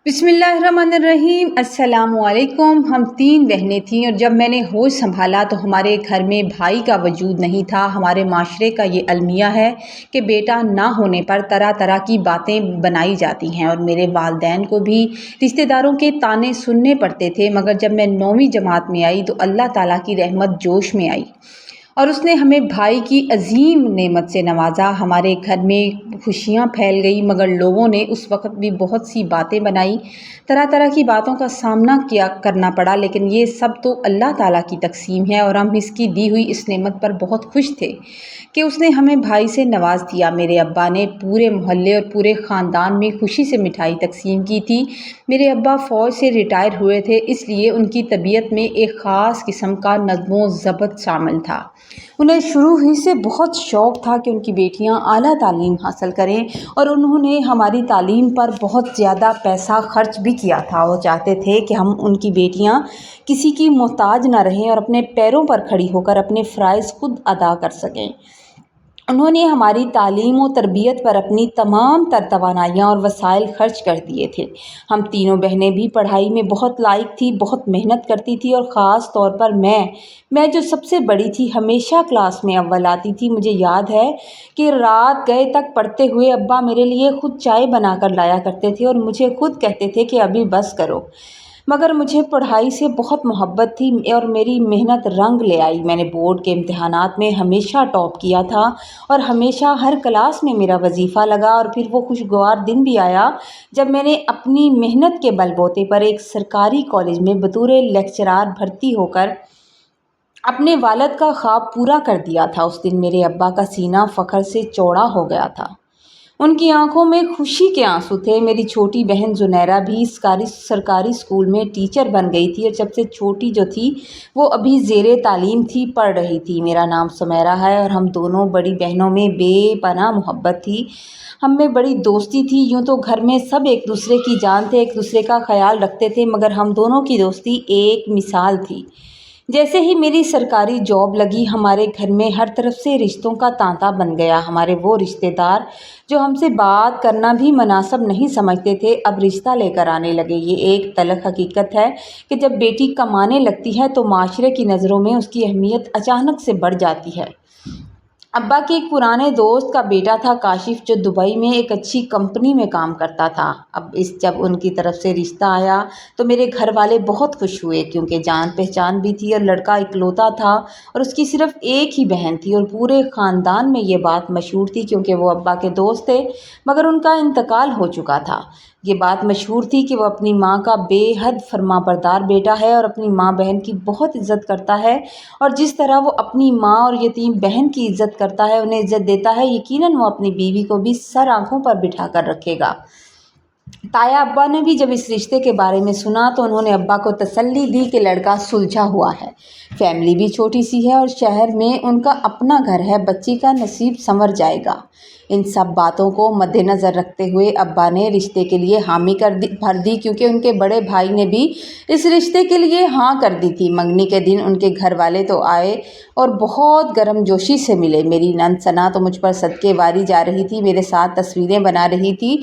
بسم اللہ الرحمن الرحیم۔ السلام علیکم۔ ہم 3 بہنیں تھیں اور جب میں نے ہوش سنبھالا تو ہمارے گھر میں بھائی کا وجود نہیں تھا۔ ہمارے معاشرے کا یہ المیہ ہے کہ بیٹا نہ ہونے پر طرح طرح کی باتیں بنائی جاتی ہیں اور میرے والدین کو بھی رشتہ داروں کے طعنے سننے پڑتے تھے، مگر جب میں 9ویں جماعت میں آئی تو اللہ تعالیٰ کی رحمت جوش میں آئی اور اس نے ہمیں بھائی کی عظیم نعمت سے نوازا۔ ہمارے گھر میں خوشیاں پھیل گئی، مگر لوگوں نے اس وقت بھی بہت سی باتیں بنائی، طرح طرح کی باتوں کا سامنا کرنا پڑا، لیکن یہ سب تو اللہ تعالیٰ کی تقسیم ہے اور ہم اس کی دی ہوئی اس نعمت پر بہت خوش تھے کہ اس نے ہمیں بھائی سے نواز دیا۔ میرے ابا نے پورے محلے اور پورے خاندان میں خوشی سے مٹھائی تقسیم کی تھی۔ میرے ابا فوج سے ریٹائر ہوئے تھے، اس لیے ان کی طبیعت میں ایک خاص قسم کا نظم و ضبط شامل تھا۔ انہیں شروع ہی سے بہت شوق تھا کہ ان کی بیٹیاں اعلیٰ تعلیم حاصل کریں اور انہوں نے ہماری تعلیم پر بہت زیادہ پیسہ خرچ بھی کیا تھا۔ وہ چاہتے تھے کہ ہم ان کی بیٹیاں کسی کی محتاج نہ رہیں اور اپنے پیروں پر کھڑی ہو کر اپنے فرائض خود ادا کر سکیں۔ انہوں نے ہماری تعلیم و تربیت پر اپنی تمام تر توانائیاں اور وسائل خرچ کر دیے تھے۔ ہم تینوں بہنیں بھی پڑھائی میں بہت لائق تھیں، بہت محنت کرتی تھی اور خاص طور پر میں جو سب سے بڑی تھی ہمیشہ کلاس میں اول آتی تھی۔ مجھے یاد ہے کہ رات گئے تک پڑھتے ہوئے ابا میرے لیے خود چائے بنا کر لایا کرتے تھے اور مجھے خود کہتے تھے کہ ابھی بس کرو، مگر مجھے پڑھائی سے بہت محبت تھی اور میری محنت رنگ لے آئی۔ میں نے بورڈ کے امتحانات میں ہمیشہ ٹاپ کیا تھا اور ہمیشہ ہر کلاس میں میرا وظیفہ لگا، اور پھر وہ خوشگوار دن بھی آیا جب میں نے اپنی محنت کے بل بوتے پر ایک سرکاری کالج میں بطور لیکچرار بھرتی ہو کر اپنے والد کا خواب پورا کر دیا تھا۔ اس دن میرے ابا کا سینہ فخر سے چوڑا ہو گیا تھا، ان کی آنکھوں میں خوشی کے آنسو تھے۔ میری چھوٹی بہن زنیرہ بھی سرکاری اسکول میں ٹیچر بن گئی تھی اور سب سے چھوٹی جو تھی وہ ابھی زیر تعلیم تھی، پڑھ رہی تھی۔ میرا نام سمیرہ ہے اور ہم دونوں بڑی بہنوں میں بے پناہ محبت تھی، ہم میں بڑی دوستی تھی۔ یوں تو گھر میں سب ایک دوسرے کی جان تھے، ایک دوسرے کا خیال رکھتے تھے، مگر ہم دونوں کی دوستی ایک مثال تھی۔ جیسے ہی میری سرکاری جاب لگی ہمارے گھر میں ہر طرف سے رشتوں کا تانتا بن گیا۔ ہمارے وہ رشتہ دار جو ہم سے بات کرنا بھی مناسب نہیں سمجھتے تھے اب رشتہ لے کر آنے لگے۔ یہ ایک تلخ حقیقت ہے کہ جب بیٹی کمانے لگتی ہے تو معاشرے کی نظروں میں اس کی اہمیت اچانک سے بڑھ جاتی ہے۔ ابا کے ایک پرانے دوست کا بیٹا تھا کاشف، جو دبئی میں ایک اچھی کمپنی میں کام کرتا تھا۔ جب ان کی طرف سے رشتہ آیا تو میرے گھر والے بہت خوش ہوئے، کیونکہ جان پہچان بھی تھی اور لڑکا اکلوتا تھا اور اس کی صرف ایک ہی بہن تھی، اور پورے خاندان میں یہ بات مشہور تھی کیونکہ وہ ابا کے دوست تھے، مگر ان کا انتقال ہو چکا تھا۔ یہ بات مشہور تھی کہ وہ اپنی ماں کا بے حد فرما بردار بیٹا ہے اور اپنی ماں بہن کی بہت عزت کرتا ہے، اور جس طرح وہ اپنی ماں اور یتیم بہن کی عزت کرتا ہے، انہیں عزت دیتا ہے، یقیناً وہ اپنی بیوی کو بھی سر آنکھوں پر بٹھا کر رکھے گا۔ تایا ابا نے بھی جب اس رشتے کے بارے میں سنا تو انہوں نے ابا کو تسلی دی کہ لڑکا سلجھا ہوا ہے، فیملی بھی چھوٹی سی ہے اور شہر میں ان کا اپنا گھر ہے، بچی کا نصیب سنور جائے گا۔ ان سب باتوں کو مد نظر رکھتے ہوئے ابا نے رشتے کے لیے حامی بھر دی، کیونکہ ان کے بڑے بھائی نے بھی اس رشتے کے لیے ہاں کر دی تھی۔ منگنی کے دن ان کے گھر والے تو آئے اور بہت گرم جوشی سے ملے۔ میری نند ثنا تو مجھ پر صدقے واری جا رہی تھی، میرے ساتھ تصویریں بنا رہی تھی،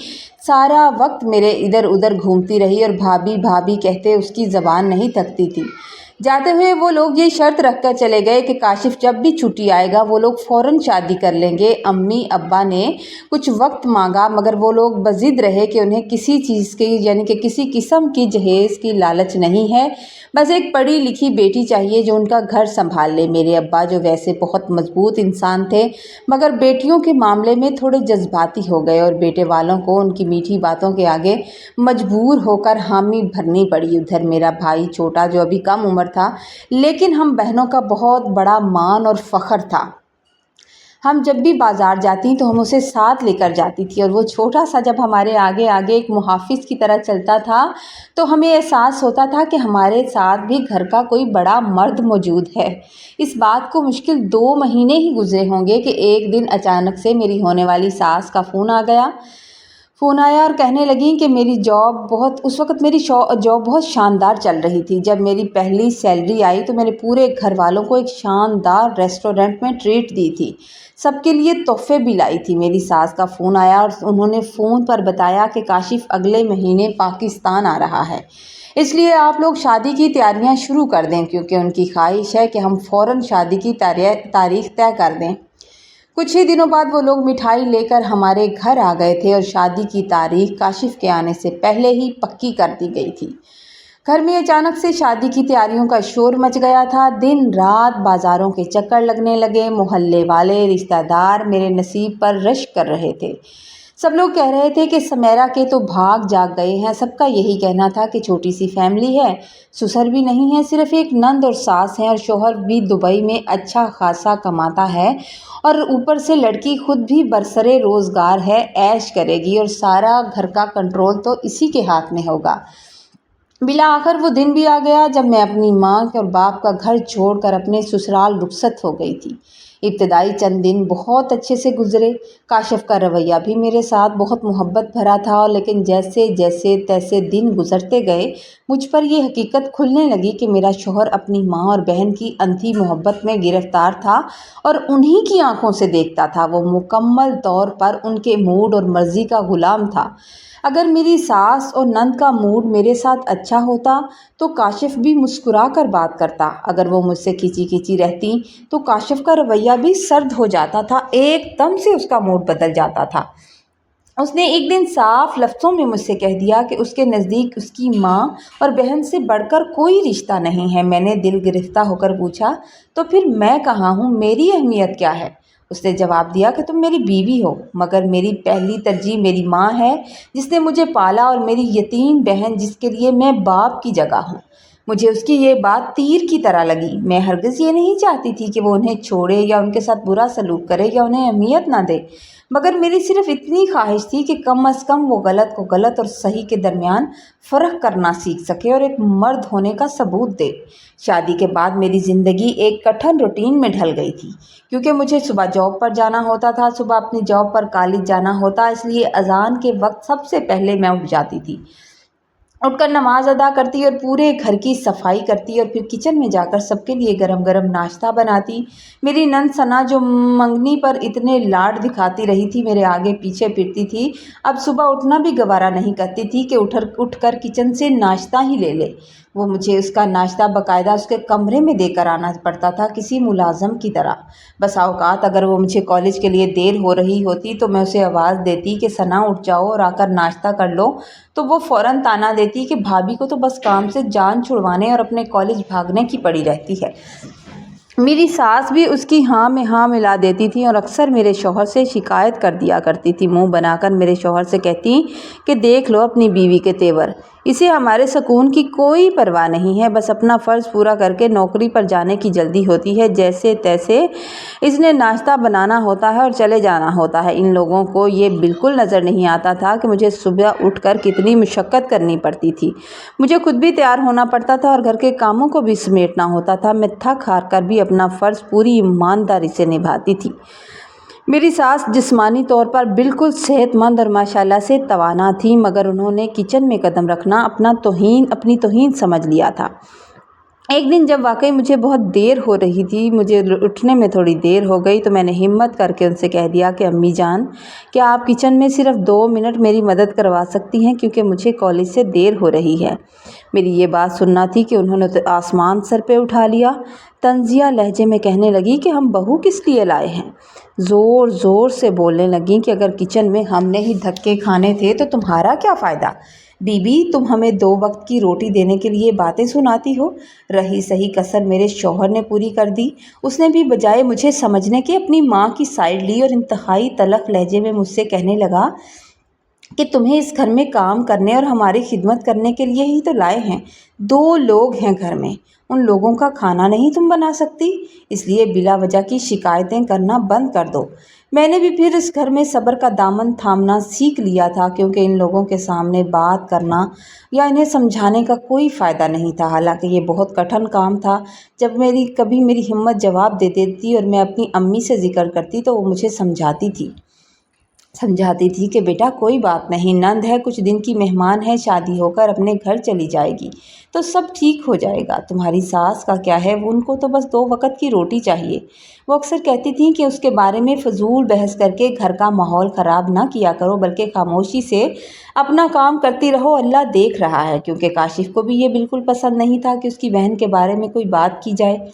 سارا وقت میرے ادھر ادھر گھومتی رہی اور بھابھی بھابھی کہتے اس کی زبان نہیں تھکتی تھی۔ جاتے ہوئے وہ لوگ یہ شرط رکھ کر چلے گئے کہ کاشف جب بھی چھٹی آئے گا وہ لوگ فوراً شادی کر لیں گے۔ امی ابا نے کچھ وقت مانگا، مگر وہ لوگ بضد رہے کہ انہیں کسی چیز کی یعنی کہ کسی قسم کی جہیز کی لالچ نہیں ہے، بس ایک پڑھی لکھی بیٹی چاہیے جو ان کا گھر سنبھال لے۔ میرے ابا جو ویسے بہت مضبوط انسان تھے مگر بیٹیوں کے معاملے میں تھوڑے جذباتی ہو گئے اور بیٹے والوں کو ان کی میٹھی باتوں کے آگے مجبور ہو کر حامی بھرنی پڑی۔ ادھر میرا بھائی چھوٹا جو ابھی کم عمر تھا لیکن ہم بہنوں کا بہت بڑا مان اور فخر تھا، ہم جب بھی بازار جاتی تو ہم اسے ساتھ لے کر جاتی تھی، اور وہ چھوٹا سا جب ہمارے آگے آگے ایک محافظ کی طرح چلتا تھا تو ہمیں احساس ہوتا تھا کہ ہمارے ساتھ بھی گھر کا کوئی بڑا مرد موجود ہے۔ اس بات کو مشکل 2 مہینے ہی گزرے ہوں گے کہ ایک دن اچانک سے میری ہونے والی ساس کا فون آ گیا۔ फ़ोन आया और कहने लगीं कि मेरी उस वक़्त मेरी जॉब बहुत शानदार चल रही थी। जब मेरी पहली सैलरी आई तो मेरे पूरे घर वालों को एक शानदार रेस्टोरेंट में ट्रीट दी थी। सबके लिए तोहफ़े भी लाई थी। मेरी सास का फ़ोन आया और उन्होंने फ़ोन पर बताया कि काशिफ़ अगले महीने पाकिस्तान आ रहा है, इसलिए आप लोग शादी की तैयारियां शुरू कर दें, क्योंकि उनकी ख्वाहिश है कि हम फ़ौरन शादी की तारीख़ तय कर दें। कुछ ही दिनों बाद वो लोग मिठाई लेकर हमारे घर आ गए थे और शादी की तारीख काशिफ़ के आने से पहले ही पक्की कर दी गई थी। घर में अचानक से शादी की तैयारियों का शोर मच गया था। दिन रात बाज़ारों के चक्कर लगने लगे। मोहल्ले वाले, रिश्तेदार मेरे नसीब पर रश कर रहे थे। सब लोग कह रहे थे कि समेरा के तो भाग जाग गए हैं। सबका यही कहना था कि छोटी सी फैमिली है, ससुर भी नहीं है, सिर्फ एक नंद और सास हैं और शोहर भी दुबई में अच्छा खासा कमाता है और ऊपर से लड़की खुद भी बरसरे रोज़गार है, ऐश करेगी और सारा घर का कंट्रोल तो इसी के हाथ में होगा। बिला आखिर वो दिन भी आ गया जब मैं अपनी माँ और बाप का घर छोड़कर अपने ससुराल रुखसत हो गई थी। इब्तदाई चंद दिन बहुत अच्छे से गुजरे। काशिफ़ का रवैया भी मेरे साथ बहुत मोहब्बत भरा था, लेकिन जैसे जैसे तैसे दिन गुजरते गए मुझ पर यह हकीकत खुलने लगी कि मेरा शौहर अपनी माँ और बहन की अंधी मोहब्बत में गिरफ्तार था और उन्हीं की आंखों से देखता था। वो मुकम्मल तौर पर उनके मूड और मर्ज़ी का ग़ुलाम था। अगर मेरी सास और नंद का मूड मेरे साथ अच्छा होता तो काशिफ़ भी मुस्कुरा कर बात करता। अगर वो मुझसे खींची खींची रहती तो काशिफ़ का रवैया भी सर्द हो जाता था, एकदम से उसका मूड बदल जाता था। उसने एक दिन साफ लफ्ज़ों में मुझसे कह दिया कि उसके नज़दीक उसकी माँ और बहन से बढ़कर कोई रिश्ता नहीं है। मैंने दिल गिरफ्ता होकर पूछा, तो फिर मैं कहाँ हूँ, मेरी अहमियत क्या है? उसने जवाब दिया कि तुम मेरी बीवी हो, मगर मेरी पहली तरजीह मेरी माँ है जिसने मुझे पाला, और मेरी यतीम बहन जिसके लिए मैं बाप की जगह हूँ। मुझे उसकी ये बात तीर की तरह लगी। मैं हरगिज़ ये नहीं चाहती थी कि वो उन्हें छोड़े या उनके साथ बुरा सलूक करे या उन्हें अहमियत ना दे, मगर मेरी सिर्फ इतनी ख्वाहिश थी कि कम अज़ कम वो गलत को गलत और सही के दरमियान फ़र्क करना सीख सके और एक मर्द होने का सबूत दे। शादी के बाद मेरी ज़िंदगी एक कठिन रूटीन में ढल गई थी, क्योंकि मुझे सुबह जॉब पर जाना होता था। सुबह अपनी जॉब पर कॉलेज जाना होता, इसलिए अज़ान के वक्त सबसे पहले मैं उठ जाती थी। उठकर नमाज अदा करती और पूरे घर की सफाई करती और फिर किचन में जाकर सबके लिए गरम गरम नाश्ता बनाती। मेरी नंद सना, जो मंगनी पर इतने लाड दिखाती रही थी, मेरे आगे पीछे फिरती थी, अब सुबह उठना भी गवारा नहीं करती थी कि उठकर किचन से नाश्ता ही ले ले। वो मुझे उसका नाश्ता बाकायदा उसके कमरे में देकर आना पड़ता था, किसी मुलाजम की तरह। बसा औकात अगर वो मुझे कॉलेज के लिए देर हो रही होती तो मैं उसे आवाज़ देती कि सना उठ जाओ और आकर नाश्ता कर लो, तो वो फ़ौरन ताना देती कि भाभी को तो बस काम से जान छुड़वाने और अपने कॉलेज भागने की पड़ी रहती है। मेरी सास भी उसकी हाँ में हाँ मिला देती थी और अक्सर मेरे शौहर से शिकायत कर दिया करती थी। मुंह बनाकर मेरे शौहर से कहती कि देख लो अपनी बीवी के तेवर, इसे हमारे सुकून की कोई परवाह नहीं है, बस अपना फ़र्ज़ पूरा करके नौकरी पर जाने की जल्दी होती है। जैसे तैसे इसने नाश्ता बनाना होता है और चले जाना होता है। इन लोगों को ये बिल्कुल नज़र नहीं आता था कि मुझे सुबह उठकर कितनी मुशक्क़त करनी पड़ती थी। मुझे खुद भी तैयार होना पड़ता था और घर के कामों को भी समेटना होता था। मैं थक हार कर भी अपना फ़र्ज़ पूरी ईमानदारी से निभाती थी। मेरी सास जिस्मानी तौर पर बिल्कुल सेहतमंद और माशाल्लाह से तवाना थी, मगर उन्होंने किचन में कदम रखना अपनी तौहीन समझ लिया था। एक दिन जब वाकई मुझे बहुत देर हो रही थी, मुझे उठने में थोड़ी देर हो गई, तो मैंने हिम्मत करके उनसे कह दिया कि अम्मी जान, क्या आप किचन में सिर्फ 2 मिनट मेरी मदद करवा सकती हैं, क्योंकि मुझे कॉलेज से देर हो रही है। मेरी ये बात सुनना थी कि उन्होंने तो आसमान सर पे उठा लिया। तंजिया लहजे में कहने लगी कि हम बहू किस लिए लाए हैं। ज़ोर ज़ोर से बोलने लगी कि अगर किचन में हमने ही धक्के खाने थे तो तुम्हारा क्या फ़ायदा। बीबी, तुम हमें 2 वक्त की रोटी देने के लिए बातें सुनाती हो। रही सही कसर मेरे शौहर ने पूरी कर दी। उसने भी बजाय मुझे समझने के अपनी माँ की साइड ली और इंतहाई तलख लहजे में मुझसे कहने लगा कि तुम्हें इस घर में काम करने और हमारी खिदमत करने के लिए ही तो लाए हैं। 2 लोग हैं घर में, उन लोगों का खाना नहीं तुम बना सकती, इसलिए बिला वजह की शिकायतें करना बंद कर दो। मैंने भी फिर इस घर में सब्र का दामन थामना सीख लिया था, क्योंकि इन लोगों के सामने बात करना या इन्हें समझाने का कोई फ़ायदा नहीं था। हालांकि ये बहुत कठिन काम था। जब कभी मेरी हिम्मत जवाब दे देती और मैं अपनी अम्मी से जिक्र करती तो वो मुझे समझाती थी समझाती थी कि बेटा कोई बात नहीं, नंद है, कुछ दिन की मेहमान है, शादी होकर अपने घर चली जाएगी तो सब ठीक हो जाएगा। तुम्हारी सास का क्या है, उनको तो बस 2 वक्त की रोटी चाहिए। वो अक्सर कहती थी कि उसके बारे में फजूल बहस करके घर का माहौल ख़राब ना किया करो, बल्कि खामोशी से अपना काम करती रहो, अल्लाह देख रहा है। क्योंकि काशिफ को भी ये बिल्कुल पसंद नहीं था कि उसकी बहन के बारे में कोई बात की जाए,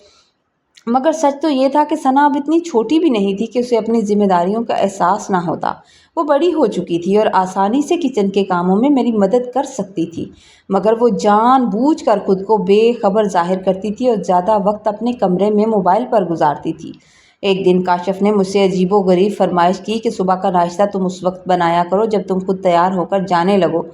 मगर सच तो ये था कि सना अब इतनी छोटी भी नहीं थी कि उसे अपनी जिम्मेदारियों का एहसास ना होता। वो बड़ी हो चुकी थी और आसानी से किचन के कामों में मेरी मदद कर सकती थी, मगर वो जानबूझकर खुद को बेखबर जाहिर करती थी और ज़्यादा वक्त अपने कमरे में मोबाइल पर गुजारती थी। एक दिन काशिफ ने मुझसे अजीबोगरीब फरमाइश की कि सुबह का नाश्ता तुम उस वक्त बनाया करो जब तुम खुद तैयार होकर जाने लगो,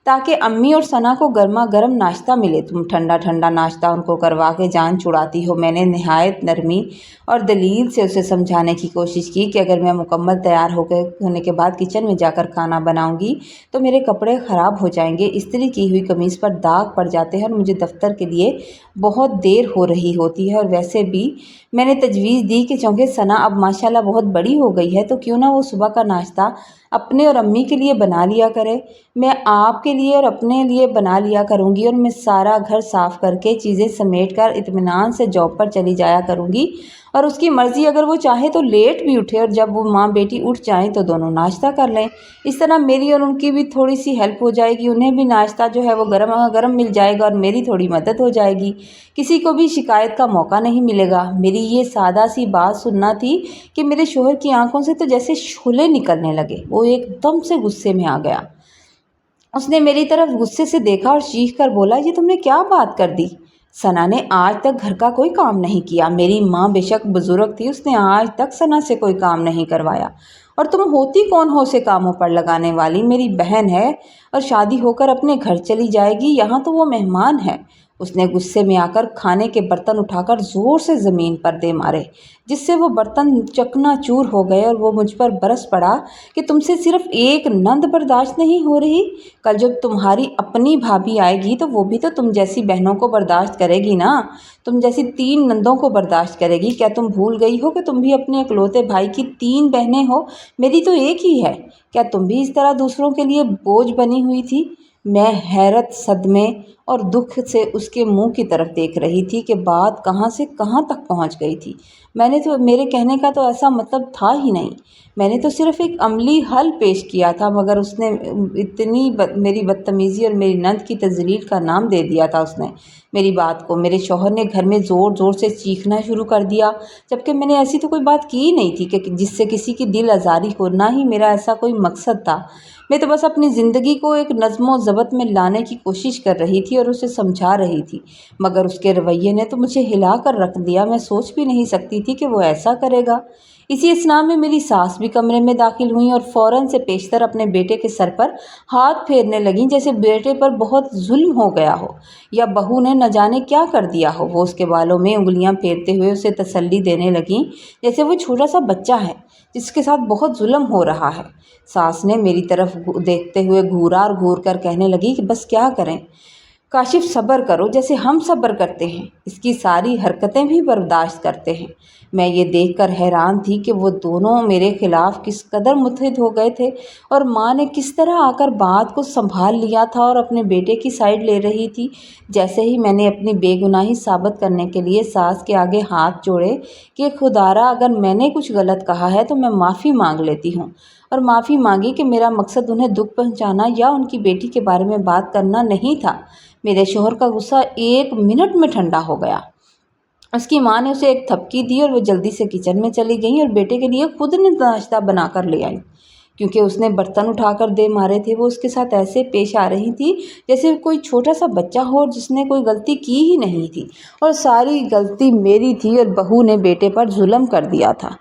ताकि अम्मी और सना को गर्मा गर्म नाश्ता मिले। तुम ठंडा ठंडा नाश्ता उनको करवा के जान छुड़ाती हो। मैंने नहायत नरमी और दलील से उसे समझाने की कोशिश की कि अगर मैं मुकम्मल तैयार होने के बाद किचन में जाकर खाना बनाऊंगी तो मेरे कपड़े ख़राब हो जाएंगे, इस्त्री की हुई कमीज़ पर दाग पड़ जाते हैं और मुझे दफ्तर के लिए बहुत देर हो रही होती है। और वैसे भी मैंने तजवीज़ दी कि चूँकि सना अब माशाल्लाह बहुत बड़ी हो गई है तो क्यों ना वो सुबह का नाश्ता अपने और अम्मी के लिए बना लिया करे। मैं आपके लिए और अपने लिए बना लिया करूँगी और मैं सारा घर साफ़ करके चीज़ें समेट कर इत्मीनान से जॉब पर चली जाया करूँगी, और उसकी मर्ज़ी, अगर वो चाहे तो लेट भी उठे और जब वो माँ बेटी उठ जाएं तो दोनों नाश्ता कर लें। इस तरह मेरी और उनकी भी थोड़ी सी हेल्प हो जाएगी, उन्हें भी नाश्ता जो है वो गरम गरम मिल जाएगा और मेरी थोड़ी मदद हो जाएगी। किसी को भी शिकायत का मौका नहीं मिलेगा। मेरी ये सादा सी बात सुनना थी कि मेरे शोहर की आंखों से तो जैसे शोले निकलने लगे। वो एकदम से गुस्से में आ गया। उसने मेरी तरफ गुस्से से देखा और चीख कर बोला, ये तुमने क्या बात कर दी? सना ने आज तक घर का कोई काम नहीं किया। मेरी माँ बेशक बुजुर्ग थी, उसने आज तक सना से कोई काम नहीं करवाया। और तुम होती कौन हो उसे कामों पर लगाने वाली? मेरी बहन है और शादी होकर अपने घर चली जाएगी, यहाँ तो वो मेहमान है। उसने गुस्से में आकर खाने के बर्तन उठाकर ज़ोर से ज़मीन पर दे मारे, जिससे वो बर्तन चकनाचूर हो गए और वो मुझ पर बरस पड़ा कि तुमसे सिर्फ एक नंद बर्दाश्त नहीं हो रही, कल जब तुम्हारी अपनी भाभी आएगी तो वो भी तो तुम जैसी बहनों को बर्दाश्त करेगी ना, तुम जैसी 3 नंदों को बर्दाश्त करेगी। क्या तुम भूल गई हो कि तुम भी अपने इकलौते भाई की 3 बहनें हो, मेरी तो एक ही है? क्या तुम भी इस तरह दूसरों के लिए बोझ बनी हुई थी? मैं हैरत, सदमे और दुख से उसके मुंह की तरफ देख रही थी कि बात कहाँ से कहाँ तक पहुँच गई थी। मेरे कहने का तो ऐसा मतलब था ही नहीं। मैंने तो सिर्फ एक अमली हल पेश किया था, मगर उसने मेरी बदतमीज़ी और मेरी नंद की तजलील का नाम दे दिया था उसने मेरी बात को। मेरे शौहर ने घर में ज़ोर ज़ोर से चीखना शुरू कर दिया, जबकि मैंने ऐसी तो कोई बात की ही नहीं थी कि जिससे किसी की दिल आज़ारी हो, ना ही मेरा ऐसा कोई मकसद था। मैं तो बस अपनी ज़िंदगी को एक नज़्म व ज़ब्त में लाने की कोशिश कर रही थी और उसे समझा रही थी, मगर उसके रवैये ने तो मुझे हिला कर रख दिया। मैं सोच भी नहीं सकती थी कि वो ऐसा करेगा। इसी असना में मेरी सास भी कमरे में दाखिल हुई और फ़ौरन से पेशतर अपने बेटे के सर पर हाथ फेरने लगीं, जैसे बेटे पर बहुत जुल्म हो गया हो या बहू ने न जाने क्या कर दिया हो। वो उसके बालों में उंगलियां फेरते हुए उसे तसल्ली देने लगीं, जैसे वो छोटा सा बच्चा है जिसके साथ बहुत जुल्म हो रहा है। सास ने मेरी तरफ देखते हुए घूरा और घूर कर कहने लगी कि बस क्या करें काशिफ, सब्र करो जैसे हम सब्र करते हैं, इसकी सारी हरकतें भी बर्दाश्त करते हैं। मैं ये देखकर हैरान थी कि वो दोनों मेरे खिलाफ किस कदर मुत्तहिद हो गए थे और माँ ने किस तरह आकर बात को संभाल लिया था और अपने बेटे की साइड ले रही थी। जैसे ही मैंने अपनी बेगुनाही साबित करने के लिए सास के आगे हाथ जोड़े कि खुदारा अगर मैंने कुछ गलत कहा है तो मैं माफ़ी मांग लेती हूँ, और माफ़ी मांगी कि मेरा मकसद उन्हें दुख पहुँचाना या उनकी बेटी के बारे में बात करना नहीं था, मेरे शोहर का गुस्सा 1 मिनट में ठंडा हो गया। उसकी माँ ने उसे एक थपकी दी और वो जल्दी से किचन में चली गई और बेटे के लिए खुद ने नाश्ता बनाकर ले आई। क्योंकि उसने बर्तन उठाकर दे मारे थे, वो उसके साथ ऐसे पेश आ रही थी जैसे कोई छोटा सा बच्चा हो जिसने कोई गलती की ही नहीं थी और सारी गलती मेरी थी और बहू ने बेटे पर जुल्म कर दिया था।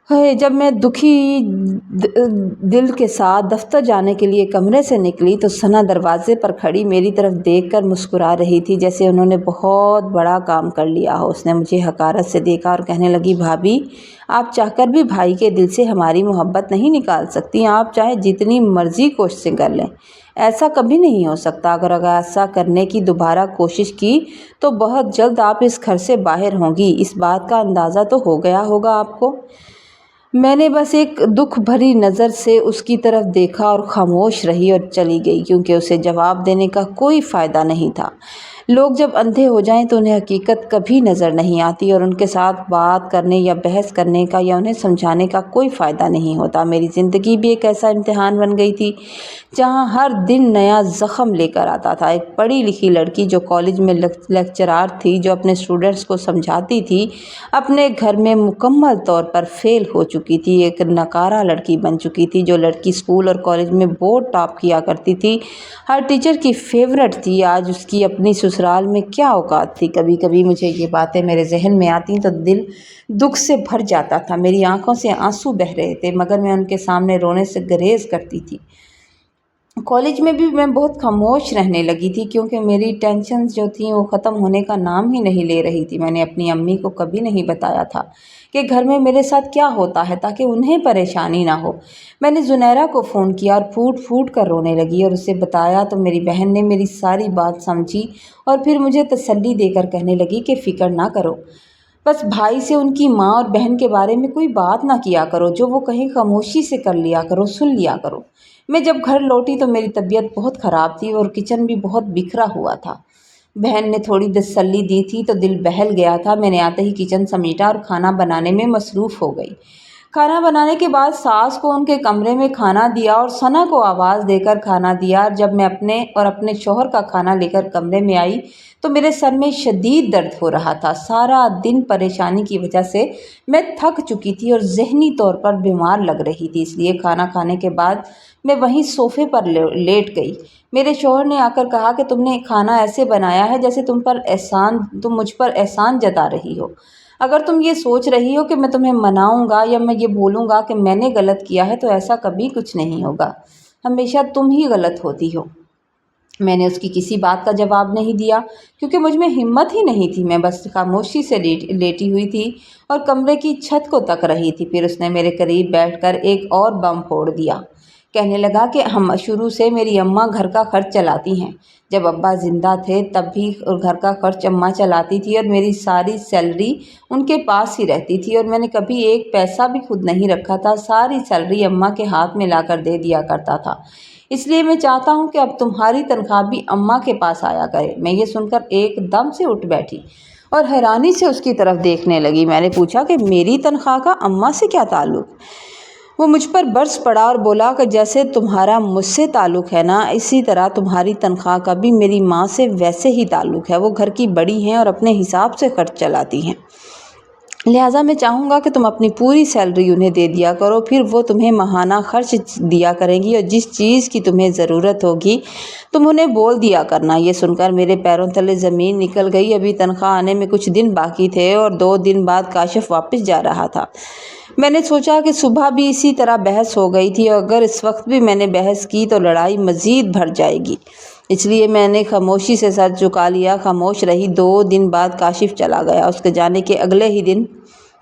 जब मैं दुखी दिल के साथ दफ्तर जाने के लिए कमरे से निकली तो सना दरवाजे पर खड़ी मेरी तरफ देखकर मुस्कुरा रही थी, जैसे उन्होंने बहुत बड़ा काम कर लिया हो। उसने मुझे हकारत से देखा और कहने लगी, भाभी आप चाहकर भी भाई के दिल से हमारी मोहब्बत नहीं निकाल सकती। आप चाहे जितनी मर्जी कोशिशें कर लें, ऐसा कभी नहीं हो सकता। अगर ऐसा करने की दोबारा कोशिश की तो बहुत जल्द आप इस घर से बाहर होंगी। इस बात का अंदाज़ा तो हो गया होगा आपको। میں نے بس ایک دکھ بھری نظر سے اس کی طرف دیکھا اور خاموش رہی اور چلی گئی، کیونکہ اسے جواب دینے کا کوئی فائدہ نہیں تھا۔ لوگ جب اندھے ہو جائیں تو انہیں حقیقت کبھی نظر نہیں آتی اور ان کے ساتھ بات کرنے یا بحث کرنے کا یا انہیں سمجھانے کا کوئی فائدہ نہیں ہوتا۔ میری زندگی بھی ایک ایسا امتحان بن گئی تھی جہاں ہر دن نیا زخم لے کر آتا تھا۔ ایک پڑھی لکھی لڑکی جو کالج میں لیکچرار تھی، جو اپنے اسٹوڈنٹس کو سمجھاتی تھی، اپنے گھر میں مکمل طور پر فیل ہو چکی تھی۔ ایک ناکارہ لڑکی بن چکی تھی۔ جو لڑکی اسکول اور کالج میں بہت ٹاپ کیا کرتی تھی، ہر ٹیچر کی فیورٹ تھی، آج اس کی اپنی سسرال میں کیا اوقات تھی۔ کبھی کبھی مجھے یہ باتیں میرے ذہن میں آتی تو دل دکھ سے بھر جاتا تھا۔ میری آنکھوں سے آنسو بہہ رہے تھے، مگر میں ان کے سامنے رونے سے گریز کرتی تھی۔ کالج میں بھی میں بہت خاموش رہنے لگی تھی، کیونکہ میری ٹینشنز جو تھیں وہ ختم ہونے کا نام ہی نہیں لے رہی تھی۔ میں نے اپنی امی کو کبھی نہیں بتایا تھا کہ گھر میں میرے ساتھ کیا ہوتا ہے، تاکہ انہیں پریشانی نہ ہو۔ میں نے زنیرہ کو فون کیا اور پھوٹ پھوٹ کر رونے لگی اور اسے بتایا تو میری بہن نے میری ساری بات سمجھی اور پھر مجھے تسلی دے کر کہنے لگی کہ فکر نہ کرو، بس بھائی سے ان کی ماں اور بہن کے بارے میں کوئی بات نہ کیا کرو، جو وہ کہیں خاموشی سے کر لیا کرو، سن لیا کرو۔ میں جب گھر لوٹی تو میری طبیعت بہت خراب تھی اور کچن بھی بہت بکھرا ہوا تھا۔ بہن نے تھوڑی تسلی دی تھی تو دل بہل گیا تھا۔ میں نے آتے ہی کچن سمیٹا اور کھانا بنانے میں مصروف ہو گئی۔ کھانا بنانے کے بعد ساس کو ان کے کمرے میں کھانا دیا اور ثنا کو آواز دے کر کھانا دیا۔ جب میں اپنے شوہر کا کھانا لے کر کمرے میں آئی تو میرے سر میں شدید درد ہو رہا تھا۔ سارا دن پریشانی کی وجہ سے میں تھک چکی تھی اور ذہنی طور پر بیمار لگ رہی تھی، اس لیے کھانا کھانے کے بعد میں وہیں صوفے پر لیٹ گئی۔ میرے شوہر نے آ کر کہا کہ تم نے کھانا ایسے بنایا ہے جیسے تم مجھ پر احسان جتا رہی ہو۔ اگر تم یہ سوچ رہی ہو کہ میں تمہیں مناؤں گا یا میں یہ بولوں گا کہ میں نے غلط کیا ہے، تو ایسا کبھی کچھ نہیں ہوگا، ہمیشہ تم ہی غلط ہوتی ہو۔ میں نے اس کی کسی بات کا جواب نہیں دیا، کیونکہ مجھ میں ہمت ہی نہیں تھی۔ میں بس خاموشی سے لیٹی ہوئی تھی اور کمرے کی چھت کو تک رہی تھی۔ پھر اس نے میرے قریب بیٹھ کر ایک اور بم پھوڑ دیا۔ کہنے لگا کہ ہم شروع سے میری اماں گھر کا خرچ چلاتی ہیں، جب ابا زندہ تھے تب بھی گھر کا خرچ اماں چلاتی تھی اور میری ساری سیلری ان کے پاس ہی رہتی تھی، اور میں نے کبھی ایک پیسہ بھی خود نہیں رکھا تھا، ساری سیلری اماں کے ہاتھ میں لا کر دے دیا کرتا تھا۔ اس لیے میں چاہتا ہوں کہ اب تمہاری تنخواہ بھی اماں کے پاس آیا کرے۔ میں یہ سن کر ایک دم سے اٹھ بیٹھی اور حیرانی سے اس کی طرف دیکھنے لگی۔ میں نے پوچھا کہ میری تنخواہ کا اماں سے کیا تعلق؟ وہ مجھ پر برس پڑا اور بولا کہ جیسے تمہارا مجھ سے تعلق ہے نا، اسی طرح تمہاری تنخواہ کا بھی میری ماں سے ویسے ہی تعلق ہے۔ وہ گھر کی بڑی ہیں اور اپنے حساب سے خرچ چلاتی ہیں، لہٰذا میں چاہوں گا کہ تم اپنی پوری سیلری انہیں دے دیا کرو، پھر وہ تمہیں ماہانہ خرچ دیا کریں گی اور جس چیز کی تمہیں ضرورت ہوگی تم انہیں بول دیا کرنا۔ یہ سن کر میرے پیروں تلے زمین نکل گئی۔ ابھی تنخواہ آنے میں کچھ دن باقی تھے اور 2 دن بعد کاشف واپس جا رہا تھا۔ میں نے سوچا کہ صبح بھی اسی طرح بحث ہو گئی تھی اور اگر اس وقت بھی میں نے بحث کی تو لڑائی مزید بڑھ جائے گی، اس لیے میں نے خاموشی سے سر جھکا لیا، خاموش رہی۔ 2 دن بعد کاشف چلا گیا۔ اس کے جانے کے اگلے ہی دن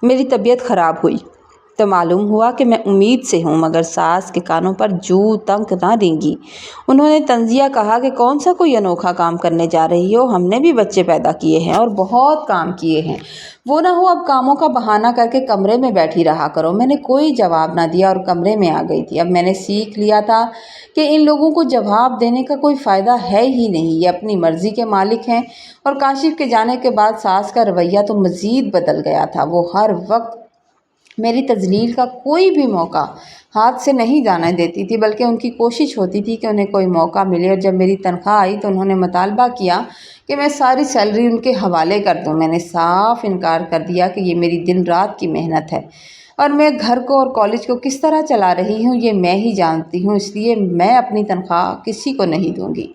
میری طبیعت خراب ہوئی تو معلوم ہوا کہ میں امید سے ہوں، مگر ساس کے کانوں پر جوں تک نہ رینگی۔ انہوں نے طنزیہ کہا کہ کون سا کوئی انوکھا کام کرنے جا رہی ہو، ہم نے بھی بچے پیدا کیے ہیں اور بہت کام کیے ہیں، وہ نہ ہو اب کاموں کا بہانہ کر کے کمرے میں بیٹھی رہا کرو۔ میں نے کوئی جواب نہ دیا اور کمرے میں آ گئی تھی۔ اب میں نے سیکھ لیا تھا کہ ان لوگوں کو جواب دینے کا کوئی فائدہ ہے ہی نہیں، یہ اپنی مرضی کے مالک ہیں۔ اور کاشف کے جانے کے بعد ساس کا رویہ تو مزید بدل گیا تھا۔ وہ ہر وقت میری تذلیل کا کوئی بھی موقع ہاتھ سے نہیں جانے دیتی تھی، بلکہ ان کی کوشش ہوتی تھی کہ انہیں کوئی موقع ملے۔ اور جب میری تنخواہ آئی تو انہوں نے مطالبہ کیا کہ میں ساری سیلری ان کے حوالے کر دوں۔ میں نے صاف انکار کر دیا کہ یہ میری دن رات کی محنت ہے اور میں گھر کو اور کالج کو کس طرح چلا رہی ہوں یہ میں ہی جانتی ہوں، اس لیے میں اپنی تنخواہ کسی کو نہیں دوں گی۔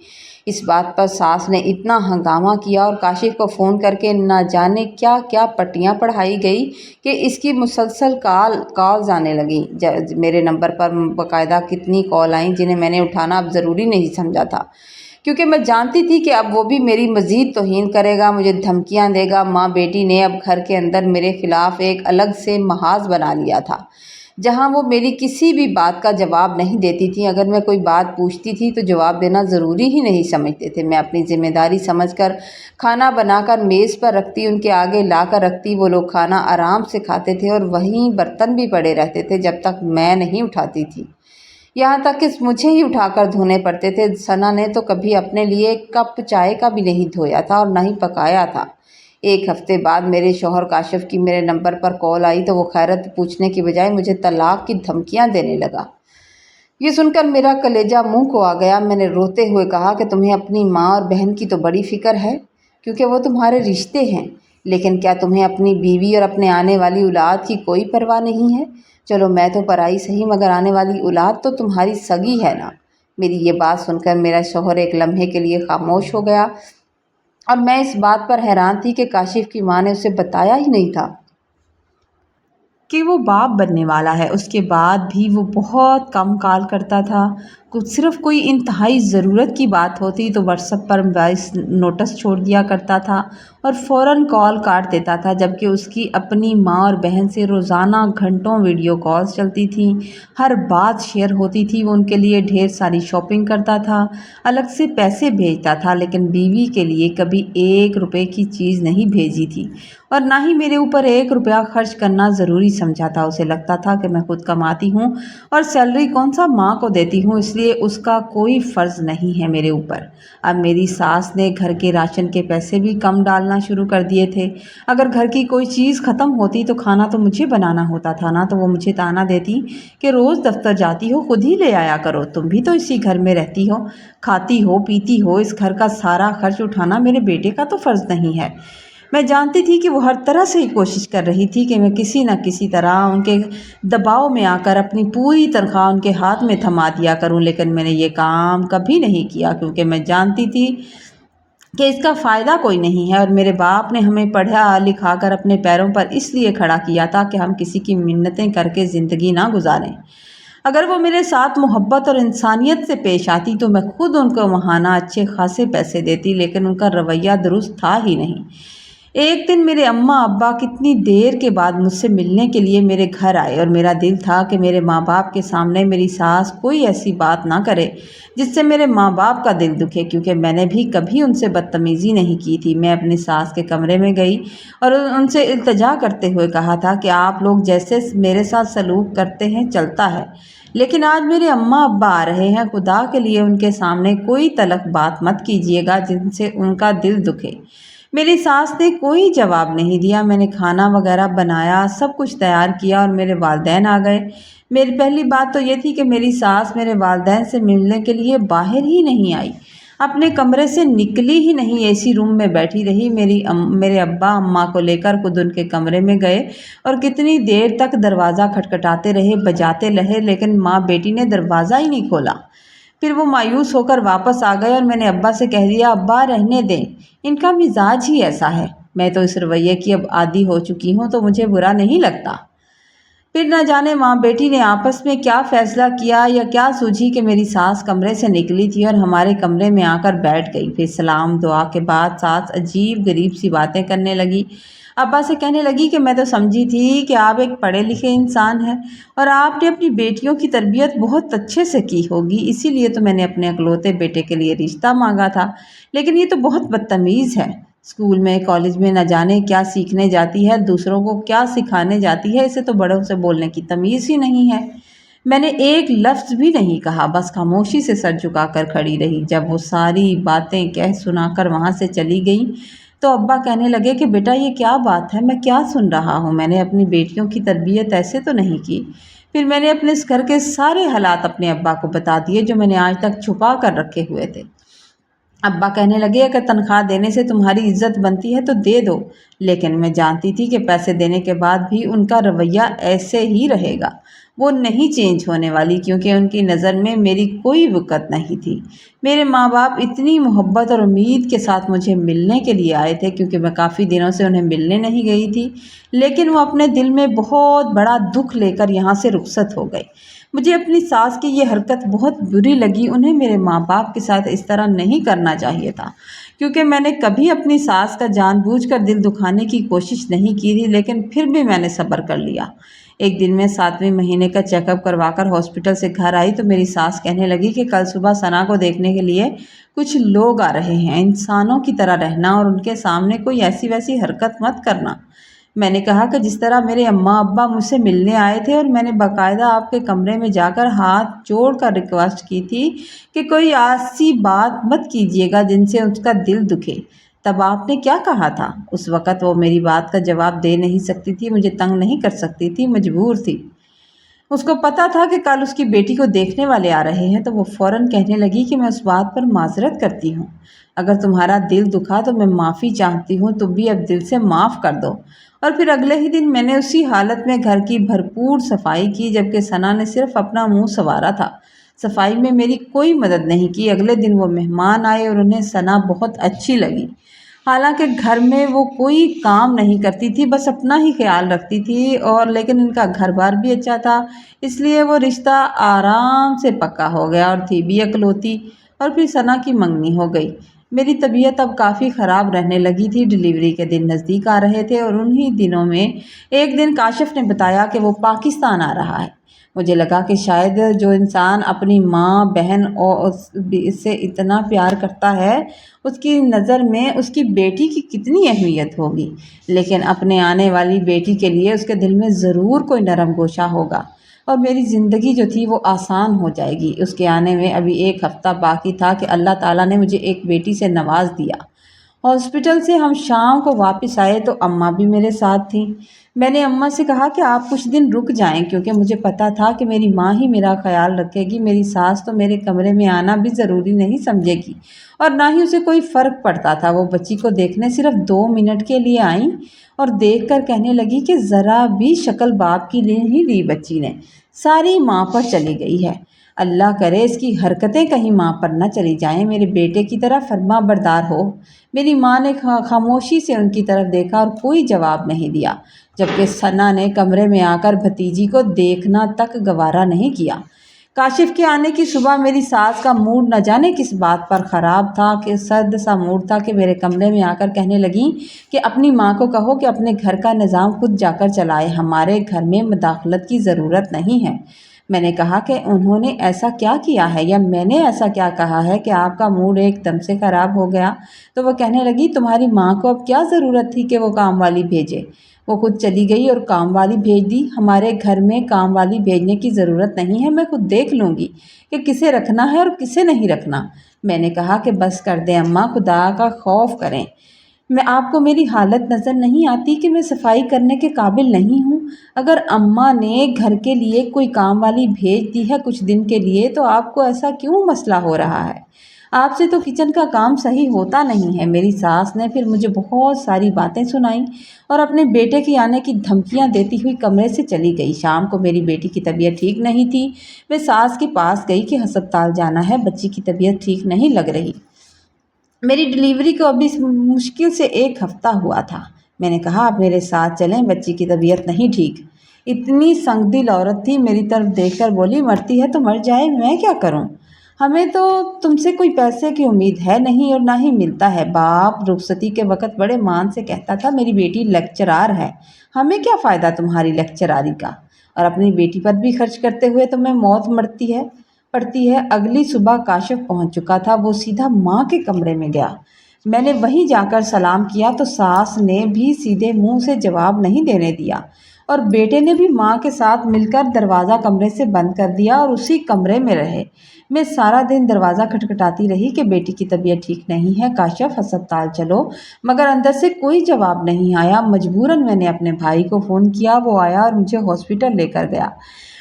اس بات پر ساس نے اتنا ہنگامہ کیا اور کاشف کو فون کر کے نہ جانے کیا کیا پٹیاں پڑھائی گئی کہ اس کی مسلسل کالز آنے لگیں۔ میرے نمبر پر باقاعدہ کتنی کال آئیں جنہیں میں نے اٹھانا اب ضروری نہیں سمجھا تھا، کیونکہ میں جانتی تھی کہ اب وہ بھی میری مزید توہین کرے گا، مجھے دھمکیاں دے گا۔ ماں بیٹی نے اب گھر کے اندر میرے خلاف ایک الگ سے محاذ بنا لیا تھا۔ जहाँ वो मेरी किसी भी बात का जवाब नहीं देती थी। अगर मैं कोई बात पूछती थी तो जवाब देना ज़रूरी ही नहीं समझते थे। मैं अपनी ज़िम्मेदारी समझकर खाना बनाकर मेज़ पर रखती, उनके आगे ला कर रखती। वो लोग खाना आराम से खाते थे और वहीं बर्तन भी पड़े रहते थे जब तक मैं नहीं उठाती थी। यहाँ तक कि मुझे ही उठाकर धोने पड़ते थे। सना ने तो कभी अपने लिए एक कप चाय का भी नहीं धोया था और ना ही पकाया था। एक हफ्ते बाद मेरे शौहर काशिफ की मेरे नंबर पर कॉल आई तो वो खैरत पूछने की बजाय मुझे तलाक की धमकियां देने लगा। ये सुनकर मेरा कलेजा मुंह को आ गया। मैंने रोते हुए कहा कि तुम्हें अपनी माँ और बहन की तो बड़ी फिक्र है क्योंकि वो तुम्हारे रिश्ते हैं, लेकिन क्या तुम्हें अपनी बीवी और अपने आने वाली औलाद की कोई परवाह नहीं है? चलो मैं तो पराई सही, मगर आने वाली औलाद तो तुम्हारी सगी है ना। मेरी ये बात सुनकर मेरा शौहर एक लम्हे के लिए खामोश हो गया और मैं इस बात पर हैरान थी कि काशिफ की माँ ने उसे बताया ही नहीं था कि वो बाप बनने वाला है। उसके बाद भी वो बहुत कम कॉल करता था। कुछ सिर्फ कोई इंतहाई ज़रूरत की बात होती तो व्हाट्सएप पर वॉइस नोटिस छोड़ दिया करता था और फ़ौरन कॉल काट देता था, जबकि उसकी अपनी माँ और बहन से रोज़ाना घंटों वीडियो कॉल्स चलती थी। हर बात शेयर होती थी। वो उनके लिए ढेर सारी शॉपिंग करता था, अलग से पैसे भेजता था, लेकिन बीवी के लिए कभी 1 रुपये की चीज़ नहीं भेजी थी और ना ही मेरे ऊपर 1 रुपया खर्च करना ज़रूरी समझा था। उसे लगता था कि मैं खुद कमाती हूँ और सैलरी कौन सा माँ को देती हूँ, इसलिए उसका कोई फ़र्ज़ नहीं है मेरे ऊपर। अब मेरी सास ने घर के राशन के पैसे भी कम डालना शुरू कर दिए थे। अगर घर की कोई चीज़ ख़त्म होती तो खाना तो मुझे बनाना होता था ना, तो वो मुझे ताना देती कि रोज़ दफ्तर जाती हो, खुद ही ले आया करो, तुम भी तो इसी घर में रहती हो, खाती हो पीती हो, इस घर का सारा खर्च उठाना मेरे बेटे का तो फ़र्ज़ नहीं है। मैं जानती थी कि वो हर तरह से ही कोशिश कर रही थी कि मैं किसी न किसी तरह उनके दबाव में आकर अपनी पूरी तनख्वाह उनके हाथ में थमा दिया करूं, लेकिन मैंने ये काम कभी नहीं किया क्योंकि मैं जानती थी कि इसका फ़ायदा कोई नहीं है। और मेरे बाप ने हमें पढ़ा लिखा कर अपने पैरों पर इसलिए खड़ा किया था कि हम किसी की मिन्नतें करके ज़िंदगी ना गुजारें। अगर वो मेरे साथ मोहब्बत और इंसानियत से पेश आती तो मैं खुद उनको वहाना अच्छे खासे पैसे देती, लेकिन उनका रवैया दुरुस्त था ही नहीं। एक दिन मेरे अम्मा अब्बा कितनी देर के बाद मुझसे मिलने के लिए मेरे घर आए और मेरा दिल था कि मेरे माँ बाप के सामने मेरी सास कोई ऐसी बात ना करे जिससे मेरे माँ बाप का दिल दुखे, क्योंकि मैंने भी कभी उनसे बदतमीज़ी नहीं की थी। मैं अपनी सास के कमरे में गई और उनसे इल्तजा करते हुए कहा था कि आप लोग जैसे मेरे साथ सलूक करते हैं चलता है, लेकिन आज मेरे अम्मा अब्बा आ रहे हैं, खुदा के लिए उनके सामने कोई तलख बात मत कीजिएगा जिनसे उनका दिल दुखे। मेरी सास ने कोई जवाब नहीं दिया। मैंने खाना वगैरह बनाया, सब कुछ तैयार किया और मेरे वालिदैन आ गए। मेरी पहली बात तो ये थी कि मेरी सास मेरे वालिदैन से मिलने के लिए बाहर ही नहीं आई, अपने कमरे से निकली ही नहीं, एसी रूम में बैठी रही। मेरे अब्बा अम्मा को लेकर खुद उनके कमरे में गए और कितनी देर तक दरवाज़ा खटखटाते रहे, बजाते रहे, लेकिन माँ बेटी ने दरवाज़ा ही नहीं खोला। फिर वो मायूस होकर वापस आ गए और मैंने अब्बा से कह दिया, अब्बा रहने दें, इनका मिजाज ही ऐसा है। मैं तो इस रवैये की अब आदी हो चुकी हूँ तो मुझे बुरा नहीं लगता। फिर न जाने माँ बेटी ने आपस में क्या फैसला किया या क्या सूझी कि मेरी सास कमरे से निकली थी और हमारे कमरे में आकर बैठ गई। फिर सलाम दुआ के बाद सास अजीब गरीब सी बातें करने लगी। अब्बा से कहने लगी कि मैं तो समझी थी कि आप एक पढ़े लिखे इंसान हैं और आपने अपनी बेटियों की तरबियत बहुत अच्छे से की होगी, इसीलिए तो मैंने अपने अकलौते बेटे के लिए रिश्ता मांगा था, लेकिन ये तो बहुत बदतमीज़ है। स्कूल में कॉलेज में न जाने क्या सीखने जाती है, दूसरों को क्या सिखाने जाती है, इसे तो बड़ों से बोलने की तमीज़ ही नहीं है। मैंने एक लफ्ज़ भी नहीं कहा, बस खामोशी से सर झुकाकर खड़ी रही। जब वो सारी बातें कह सुनाकर वहाँ से चली गई तो अब्बा कहने लगे कि बेटा ये क्या बात है, मैं क्या सुन रहा हूँ, मैंने अपनी बेटियों की तरबियत ऐसे तो नहीं की। फिर मैंने अपने इस घर के सारे हालात अपने अब्बा को बता दिए जो मैंने आज तक छुपा कर रखे हुए थे। अब्बा कहने लगे, अगर तनख्वाह देने से तुम्हारी इज्जत बनती है तो दे दो, लेकिन मैं जानती थी कि पैसे देने के बाद भी उनका रवैया ऐसे ही रहेगा, वो नहीं चेंज होने वाली, क्योंकि उनकी नज़र में मेरी कोई वक़्त नहीं थी। मेरे माँ बाप इतनी मोहब्बत और उम्मीद के साथ मुझे मिलने के लिए आए थे, क्योंकि मैं काफ़ी दिनों से उन्हें मिलने नहीं गई थी, लेकिन वो अपने दिल में बहुत बड़ा दुख लेकर यहाँ से रुखसत हो गए। मुझे अपनी सास की ये हरकत बहुत बुरी लगी। उन्हें मेरे माँ बाप के साथ इस तरह नहीं करना चाहिए था, क्योंकि मैंने कभी अपनी सास का जानबूझकर दिल दुखाने की कोशिश नहीं की थी, लेकिन फिर भी मैंने सब्र कर लिया। ایک دن میں 7ویں مہینے کا چیک اپ کروا کر ہاسپٹل سے گھر آئی تو میری ساس کہنے لگی کہ کل صبح ثنا کو دیکھنے کے لیے کچھ لوگ آ رہے ہیں، انسانوں کی طرح رہنا اور ان کے سامنے کوئی ایسی ویسی حرکت مت کرنا۔ میں نے کہا کہ جس طرح میرے اماں ابا مجھ سے ملنے آئے تھے اور میں نے باقاعدہ آپ کے کمرے میں جا کر ہاتھ جوڑ کر ریکویسٹ کی تھی کہ کوئی ایسی بات مت کیجیے گا جن سے اس کا دل دکھے، تب آپ نے کیا کہا تھا؟ اس وقت وہ میری بات کا جواب دے نہیں سکتی تھی، مجھے تنگ نہیں کر سکتی تھی، مجبور تھی۔ اس کو پتہ تھا کہ کل اس کی بیٹی کو دیکھنے والے آ رہے ہیں، تو وہ فوراً کہنے لگی کہ میں اس بات پر معذرت کرتی ہوں، اگر تمہارا دل دکھا تو میں معافی چاہتی ہوں، تو بھی اب دل سے معاف کر دو۔ اور پھر اگلے ہی دن میں نے اسی حالت میں گھر کی بھرپور صفائی کی، جبکہ ثنا نے صرف اپنا منہ سنوارا تھا، صفائی میں میری کوئی مدد نہیں کی۔ اگلے دن وہ مہمان آئے اور انہیں ثنا بہت اچھی لگی، حالانکہ گھر میں وہ کوئی کام نہیں کرتی تھی، بس اپنا ہی خیال رکھتی تھی، اور لیکن ان کا گھر بار بھی اچھا تھا، اس لیے وہ رشتہ آرام سے پکا ہو گیا اور تھی بھی اکلوتی۔ اور پھر ثنا کی منگنی ہو گئی۔ میری طبیعت اب کافی خراب رہنے لگی تھی، ڈیلیوری کے دن نزدیک آ رہے تھے، اور انہی دنوں میں ایک دن کاشف نے بتایا کہ وہ پاکستان آ رہا ہے۔ مجھے لگا کہ شاید جو انسان اپنی ماں، بہن اور اس سے اتنا پیار کرتا ہے، اس کی نظر میں اس کی بیٹی کی کتنی اہمیت ہوگی، لیکن اپنے آنے والی بیٹی کے لیے اس کے دل میں ضرور کوئی نرم گوشہ ہوگا، اور میری زندگی جو تھی وہ آسان ہو جائے گی۔ اس کے آنے میں ابھی 1 ہفتہ باقی تھا کہ اللہ تعالیٰ نے مجھے ایک بیٹی سے نواز دیا۔ ہاسپٹل سے ہم شام کو واپس آئے تو اماں بھی میرے ساتھ تھیں۔ میں نے اماں سے کہا کہ آپ کچھ دن رک جائیں، کیونکہ مجھے پتا تھا کہ میری ماں ہی میرا خیال رکھے گی، میری ساس تو میرے کمرے میں آنا بھی ضروری نہیں سمجھے گی، اور نہ ہی اسے کوئی فرق پڑتا تھا۔ وہ بچی کو دیکھنے صرف 2 منٹ کے لیے آئیں اور دیکھ کر کہنے لگی کہ ذرا بھی شکل باپ کی نہیں لی بچی نے، ساری ماں پر چلی گئی ہے، اللہ کرے اس کی حرکتیں کہیں ماں پر نہ چلی جائیں، میرے بیٹے کی طرح فرما بردار ہو۔ میری ماں نے خاموشی سے ان کی طرف دیکھا اور کوئی جواب نہیں دیا، جبکہ ثنا نے کمرے میں آ کر بھتیجی کو دیکھنا تک گوارا نہیں کیا۔ کاشف کے آنے کی صبح میری ساس کا موڈ نہ جانے کس بات پر خراب تھا کہ سرد سا موڈ تھا کہ میرے کمرے میں آ کر کہنے لگیں کہ اپنی ماں کو کہو کہ اپنے گھر کا نظام خود جا کر چلائے، ہمارے گھر میں مداخلت کی ضرورت نہیں ہے۔ میں نے کہا کہ انہوں نے ایسا کیا کیا ہے، یا میں نے ایسا کیا کہا ہے کہ آپ کا موڈ ایک دم سے خراب ہو گیا؟ تو وہ کہنے لگی تمہاری ماں کو اب کیا ضرورت تھی کہ وہ کام والی بھیجے، وہ خود چلی گئی اور کام والی بھیج دی، ہمارے گھر میں کام والی بھیجنے کی ضرورت نہیں ہے، میں خود دیکھ لوں گی کہ کسے رکھنا ہے اور کسے نہیں رکھنا۔ میں نے کہا کہ بس کر دیں اماں، خدا کا خوف کریں، میں آپ کو میری حالت نظر نہیں آتی کہ میں صفائی کرنے کے قابل نہیں ہوں؟ اگر اماں نے گھر کے لیے کوئی کام والی بھیج دی ہے کچھ دن کے لیے تو آپ کو ایسا کیوں مسئلہ ہو رہا ہے؟ آپ سے تو کچن کا کام صحیح ہوتا نہیں ہے۔ میری ساس نے پھر مجھے بہت ساری باتیں سنائیں اور اپنے بیٹے کے آنے کی دھمکیاں دیتی ہوئی کمرے سے چلی گئی۔ شام کو میری بیٹی کی طبیعت ٹھیک نہیں تھی، میں ساس کے پاس گئی کہ ہسپتال جانا ہے، بچی کی طبیعت ٹھیک نہیں لگ رہی۔ میری ڈیلیوری کو ابھی مشکل سے 1 ہفتہ ہوا تھا۔ میں نے کہا آپ میرے ساتھ چلیں، بچی کی طبیعت نہیں ٹھیک۔ اتنی سنگ دل عورت تھی، میری طرف دیکھ کر بولی مرتی ہے تو مر جائے، میں کیا کروں؟ ہمیں تو تم سے کوئی پیسے کی امید ہے نہیں اور نہ ہی ملتا ہے۔ باپ رخصتی کے وقت بڑے مان سے کہتا تھا میری بیٹی لیکچرار ہے، ہمیں کیا فائدہ تمہاری لیکچراری کا، اور اپنی بیٹی پر بھی خرچ کرتے ہوئے تمہیں موت پڑتی ہے۔ اگلی صبح کاشف پہنچ چکا تھا، وہ سیدھا ماں کے کمرے میں گیا۔ میں نے وہیں جا کر سلام کیا تو ساس نے بھی سیدھے منہ سے جواب نہیں دینے دیا، اور بیٹے نے بھی ماں کے ساتھ مل کر دروازہ کمرے سے بند کر دیا اور اسی کمرے میں رہے۔ میں سارا دن دروازہ کھٹکھٹاتی رہی کہ بیٹی کی طبیعت ٹھیک نہیں ہے، کاشف ہسپتال چلو، مگر اندر سے کوئی جواب نہیں آیا۔ مجبوراً میں نے اپنے بھائی کو فون کیا، وہ آیا اور مجھے ہاسپٹل لے کر گیا۔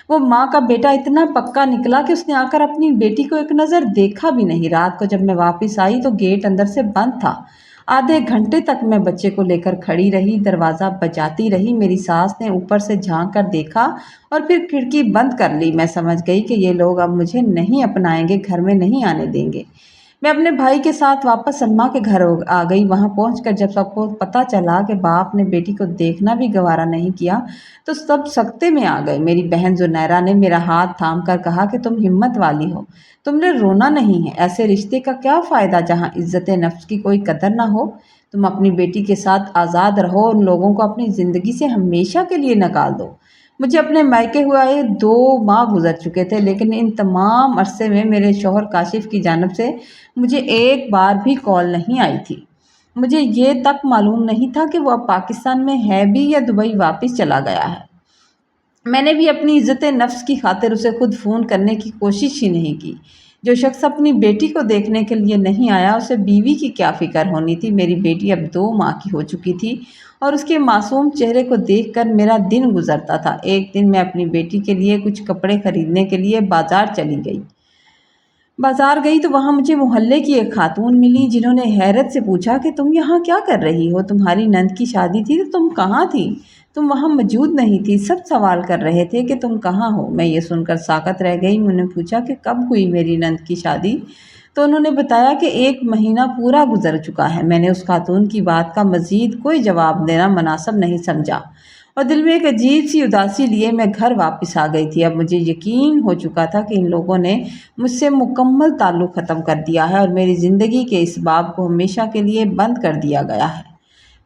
وہ ماں کا بیٹا اتنا پکا نکلا کہ اس نے آ کر اپنی بیٹی کو ایک نظر دیکھا بھی نہیں۔ رات کو جب میں واپس آئی تو گیٹ اندر سے بند تھا۔ آدھے گھنٹے تک میں بچے کو لے کر کھڑی رہی، دروازہ بجاتی رہی۔ میری ساس نے اوپر سے جھانک کر دیکھا اور پھر کھڑکی بند کر لی۔ میں سمجھ گئی کہ یہ لوگ اب مجھے نہیں اپنائیں گے، گھر میں نہیں آنے دیں گے۔ میں اپنے بھائی کے ساتھ واپس اماں کے گھر آ گئی۔ وہاں پہنچ کر جب سب کو پتہ چلا کہ باپ نے بیٹی کو دیکھنا بھی گوارا نہیں کیا تو سب سکتے میں آ گئے۔ میری بہن زنیرہ نے میرا ہاتھ تھام کر کہا کہ تم ہمت والی ہو، تم نے رونا نہیں ہے، ایسے رشتے کا کیا فائدہ جہاں عزت نفس کی کوئی قدر نہ ہو؟ تم اپنی بیٹی کے ساتھ آزاد رہو، ان لوگوں کو اپنی زندگی سے ہمیشہ کے لیے نکال دو۔ مجھے اپنے مائکے ہوئے 2 ماہ گزر چکے تھے، لیکن ان تمام عرصے میں میرے شوہر کاشف کی جانب سے مجھے ایک بار بھی کال نہیں آئی تھی۔ مجھے یہ تک معلوم نہیں تھا کہ وہ اب پاکستان میں ہے بھی یا دبئی واپس چلا گیا ہے۔ میں نے بھی اپنی عزت نفس کی خاطر اسے خود فون کرنے کی کوشش ہی نہیں کی۔ جو شخص اپنی بیٹی کو دیکھنے کے لیے نہیں آیا، اسے بیوی کی کیا فکر ہونی تھی۔ میری بیٹی اب 2 ماہ کی ہو چکی تھی اور اس کے معصوم چہرے کو دیکھ کر میرا دن گزرتا تھا۔ ایک دن میں اپنی بیٹی کے لیے کچھ کپڑے خریدنے کے لیے بازار گئی تو وہاں مجھے محلے کی ایک خاتون ملی، جنہوں نے حیرت سے پوچھا کہ تم یہاں کیا کر رہی ہو؟ تمہاری نند کی شادی تھی تو تم کہاں تھی؟ تم وہاں موجود نہیں تھی۔ سب سوال کر رہے تھے کہ تم کہاں ہو۔ میں یہ سن کر ساکت رہ گئی۔ میں نے پوچھا کہ کب ہوئی میری نند کی شادی؟ تو انہوں نے بتایا کہ 1 مہینہ پورا گزر چکا ہے۔ میں نے اس خاتون کی بات کا مزید کوئی جواب دینا مناسب نہیں سمجھا اور دل میں ایک عجیب سی اداسی لیے میں گھر واپس آ گئی تھی۔ اب مجھے یقین ہو چکا تھا کہ ان لوگوں نے مجھ سے مکمل تعلق ختم کر دیا ہے اور میری زندگی کے اس باب کو ہمیشہ کے لیے بند کر دیا گیا ہے۔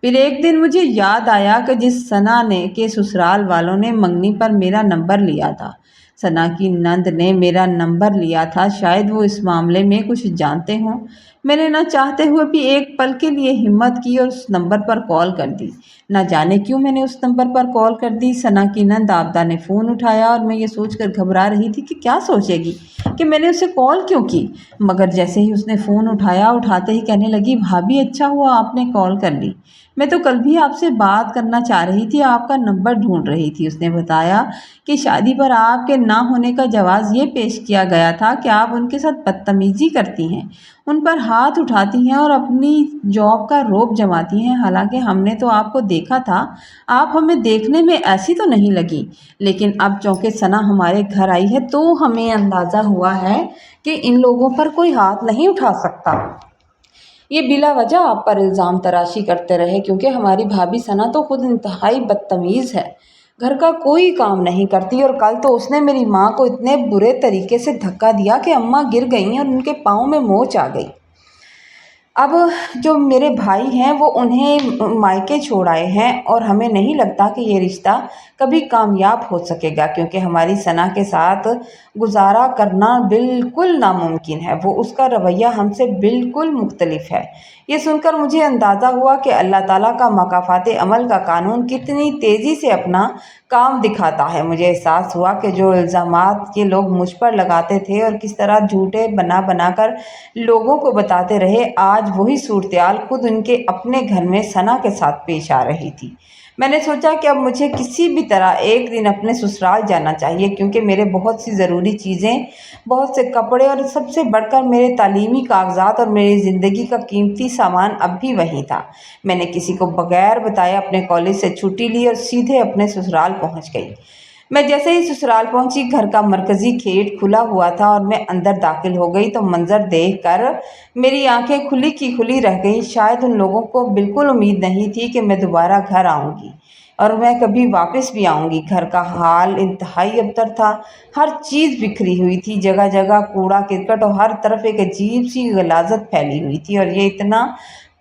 پھر ایک دن مجھے یاد آیا کہ جس ثنا کے سسرال والوں نے منگنی پر میرا نمبر لیا تھا، ثنا کی نند نے میرا نمبر لیا تھا، شاید وہ اس معاملے میں کچھ جانتے ہوں۔ میں نے نہ چاہتے ہوئے بھی ایک پل کے لیے ہمت کی اور اس نمبر پر کال کر دی۔ نہ جانے کیوں میں نے اس نمبر پر کال کر دی۔ ثنا کی نند عابدہ نے فون اٹھایا اور میں یہ سوچ کر گھبرا رہی تھی کہ کیا سوچے گی کہ میں نے اسے کال کیوں کی، مگر جیسے ہی اس نے فون اٹھایا، اٹھاتے ہی کہنے لگی، بھابھی اچھا ہوا آپ نے کال کر لی، میں تو کل بھی آپ سے بات کرنا چاہ رہی تھی، آپ کا نمبر ڈھونڈ رہی تھی۔ اس نے بتایا کہ شادی پر آپ کے نہ ہونے کا جواز یہ پیش کیا گیا تھا کہ آپ ان کے ساتھ بدتمیزی کرتی ہیں، ان پر ہاتھ اٹھاتی ہیں اور اپنی جاب کا رعب جماتی ہیں۔ حالانکہ ہم نے تو آپ کو دیکھا تھا، آپ ہمیں دیکھنے میں ایسی تو نہیں لگی، لیکن اب چونکہ ثنا ہمارے گھر آئی ہے تو ہمیں اندازہ ہوا ہے کہ ان لوگوں پر کوئی ہاتھ نہیں اٹھا سکتا۔ یہ بلا وجہ آپ پر الزام تراشی کرتے رہے، کیونکہ ہماری بھابھی ثنا تو خود انتہائی بدتمیز ہے، گھر کا کوئی کام نہیں کرتی، اور کل تو اس نے میری ماں کو اتنے برے طریقے سے دھکا دیا کہ اماں گر گئیں اور ان کے پاؤں میں موچ آ گئی۔ اب جو میرے بھائی ہیں وہ انہیں مائکے چھوڑ آئے ہیں اور ہمیں نہیں لگتا کہ یہ رشتہ کبھی کامیاب ہو سکے گا، کیونکہ ہماری ثنا کے ساتھ گزارا کرنا بالکل ناممکن ہے۔ وہ اس کا رویہ ہم سے بالکل مختلف ہے۔ یہ سن کر مجھے اندازہ ہوا کہ اللہ تعالیٰ کا مکافات عمل کا قانون کتنی تیزی سے اپنا کام دکھاتا ہے۔ مجھے احساس ہوا کہ جو الزامات یہ لوگ مجھ پر لگاتے تھے اور کس طرح جھوٹے بنا بنا کر لوگوں کو بتاتے رہے، آج وہی صورتحال خود ان کے اپنے گھر میں ثنا کے ساتھ پیش آ رہی تھی۔ میں نے سوچا کہ اب مجھے کسی بھی طرح ایک دن اپنے سسرال جانا چاہیے، کیونکہ میرے بہت سی ضروری چیزیں، بہت سے کپڑے اور سب سے بڑھ کر میرے تعلیمی کاغذات اور میری زندگی کا قیمتی سامان اب بھی وہیں تھا۔ میں نے کسی کو بغیر بتائے اپنے کالج سے چھٹی لی اور سیدھے اپنے سسرال پہنچ گئی۔ میں جیسے ہی سسرال پہنچی، گھر کا مرکزی گیٹ کھلا ہوا تھا اور میں اندر داخل ہو گئی تو منظر دیکھ کر میری آنکھیں کھلی کی کھلی رہ گئیں۔ شاید ان لوگوں کو بالکل امید نہیں تھی کہ میں دوبارہ گھر آؤں گی اور میں کبھی واپس بھی آؤں گی۔ گھر کا حال انتہائی ابتر تھا، ہر چیز بکھری ہوئی تھی، جگہ جگہ کوڑا کرکٹ اور ہر طرف ایک عجیب سی غلاظت پھیلی ہوئی تھی، اور یہ اتنا